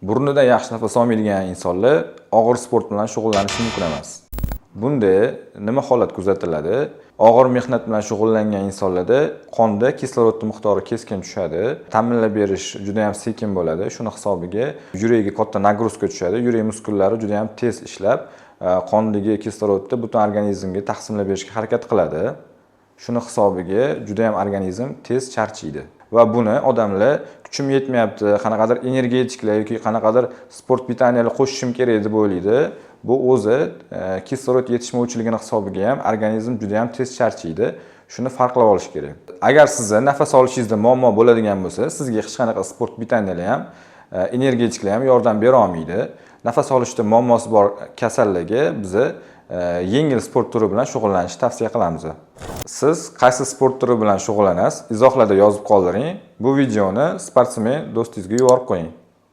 Burnida yaxshi nafas olmaydigan insonlar og'ir sport bilan shug'ullanishi mumkin emas. Bunda nima holat kuzatiladi? Og'ir mehnat bilan shug'ullangan insonlarda qonda kislorod miqdori keskin tushadi. Ta'minlab berish juda ham sekin bo'ladi. Shuni hisobiga yurakga katta nagruska tushadi. Yurak muskullari juda ham tez ishlab, qondagi kislorodni butun organizmga taqsimlab berishga harakat qiladi. Shuni hisobiga juda ham organizm tez charchaydi. Va buni odamlar kuchim yetmayapti, qanaqadir energetiklar yoki qanaqadir sport pitaniyalar qo'shishim kerak deb o'ylaydi. Bu o'zi kislorod yetishmovchiligini hisobiga ham organizm juda ham tez charchaydi. Shuni farqlab olish kerak. Agar sizni nafas olishingizda muammo bo'ladigan bo'lsa, sizga hech qanaqa sport pitaniyalar ham, energetiklar ham yordam bera olmaydi. Nafas olishda muammosi bor kasallarga biz yengil sport turi bilan shug'ullanishni tavsiya qilamiz. Siz qaysi sport turi bilan shug'ullanasiz? Izohlarda yozib qoldiring. Bu videoni sportsmen do'stingizga yuborib qo'ying.